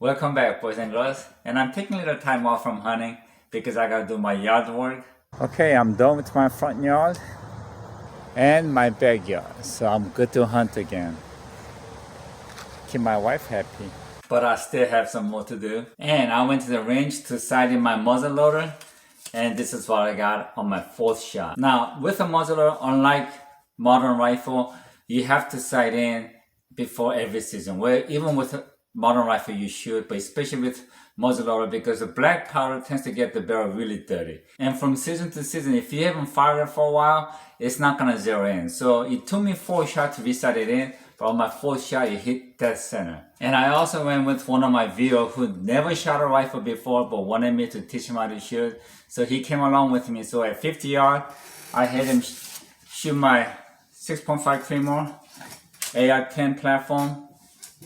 Welcome back, boys and girls. And I'm taking a little time off from hunting because I gotta do my yard work. Okay, I'm done with my front yard and my backyard, so I'm good to hunt again. Keep my wife happy. But I still have some more to do. And I went to the range to sight in my muzzle loader, and this is what I got on my fourth shot. Now, with a muzzle loader, unlike modern rifle, you have to sight in before every season. Where even with a modern rifle you should, but especially with muzzle loader, because the black powder tends to get the barrel really dirty. And from season to season, if you haven't fired it for a while, it's not gonna zero in. So it took me 4 shots to re-sight it in, but on my fourth shot, it hit dead center. And I also went with one of my viewers who never shot a rifle before, but wanted me to teach him how to shoot. So he came along with me. So at 50 yards, I had him shoot my 6.5 Claymore AR-10 platform.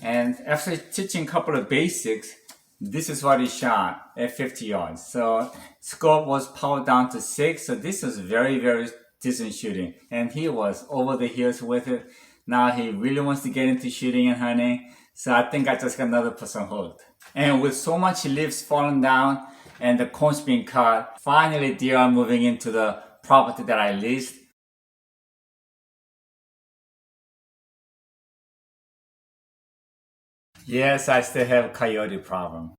And after teaching a couple of basics, this is what he shot at 50 yards. So scope was powered down to 6. So this was very, very decent shooting. And he was over the hills with it. Now he really wants to get into shooting and hunting. So I think I just got another person hooked. And with so much leaves falling down and the cones being cut, finally deer are moving into the property that I leased. Yes, I still have a coyote problem.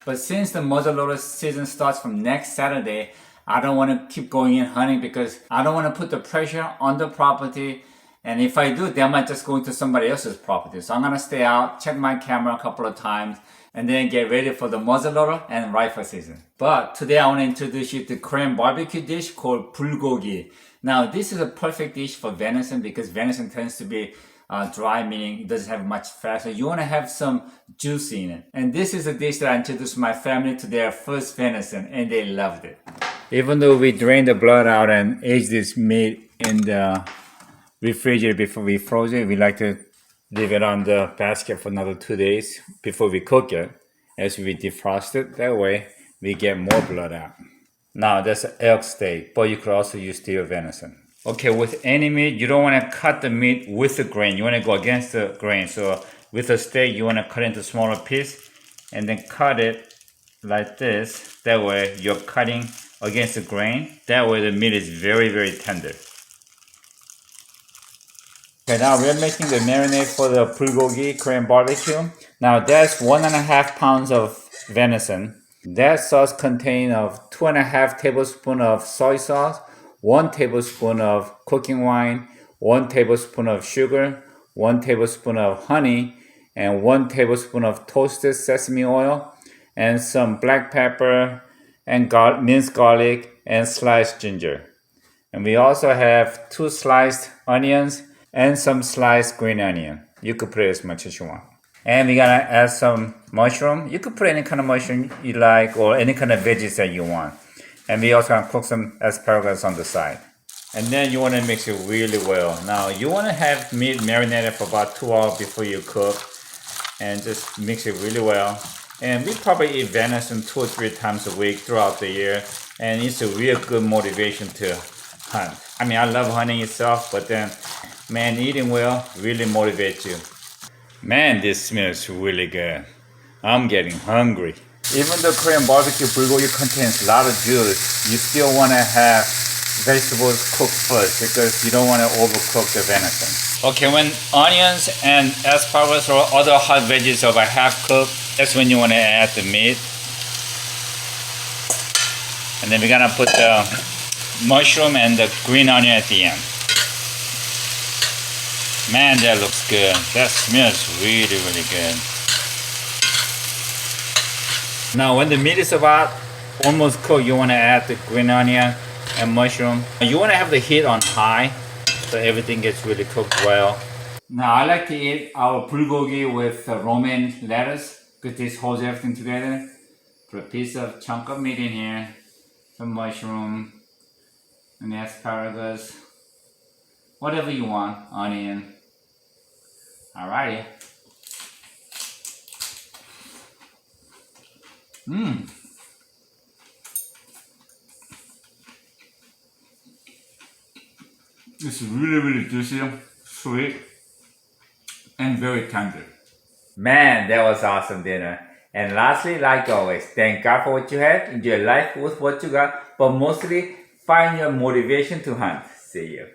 But since the muzzleloader season starts from next Saturday, I don't want to keep going in hunting because I don't want to put the pressure on the property. And if I do, they might just go into somebody else's property. So I'm going to stay out, check my camera a couple of times, and then get ready for the muzzleloader and rifle season. But today I want to introduce you to Korean barbecue dish called Bulgogi. Now this is a perfect dish for venison because venison tends to be dry, meaning it doesn't have much fat. So you want to have some juice in it. And this is a dish that I introduced my family to their first venison, and they loved it. Even though we drained the blood out and aged this meat in the refrigerator before we froze it, we like to leave it on the basket for another 2 days before we cook it. As we defrost it, that way we get more blood out. Now that's an elk steak, but you could also use deer venison. Okay, with any meat, you don't want to cut the meat with the grain. You want to go against the grain. So with a steak, you want to cut into smaller pieces and then cut it like this. That way you're cutting against the grain. That way the meat is very, very tender. Okay, now we're making the marinade for the bulgogi Korean barbecue. Now that's 1.5 pounds of venison. That sauce contains of 2.5 tablespoons of soy sauce, 1 tablespoon of cooking wine, 1 tablespoon of sugar, 1 tablespoon of honey, and 1 tablespoon of toasted sesame oil, and some black pepper and minced garlic and sliced ginger. And we also have 2 sliced onions and some sliced green onion. You could put as much as you want. And we're gonna add some mushroom. You could put any kind of mushroom you like or any kind of veggies that you want. And we also gonna cook some asparagus on the side. And then you wanna mix it really well. Now you wanna have meat marinated for about 2 hours before you cook. And just mix it really well. And we probably eat venison 2 or 3 times a week throughout the year. And it's a real good motivation to hunt. I mean, I love hunting itself, but then, man, eating well really motivates you. Man, this smells really good. I'm getting hungry. Even though Korean barbecue bulgogi contains a lot of juice, you still want to have vegetables cooked first because you don't want to overcook the venison. Okay, when onions and asparagus or other hot veggies are about half cooked, that's when you want to add the meat. And then we're gonna put the mushroom and the green onion at the end. Man, that looks good. That smells really, really good. Now, when the meat is about almost cooked, you want to add the green onion and mushroom. You want to have the heat on high so everything gets really cooked well. Now, I like to eat our bulgogi with romaine lettuce because this holds everything together. Put a piece of chunk of meat in here, some mushroom, and the asparagus, whatever you want, onion. Alrighty. It's really, really juicy, sweet, and very tender. Man, that was awesome dinner. And lastly, like always, thank God for what you have, enjoy life with what you got, but mostly find your motivation to hunt. See you.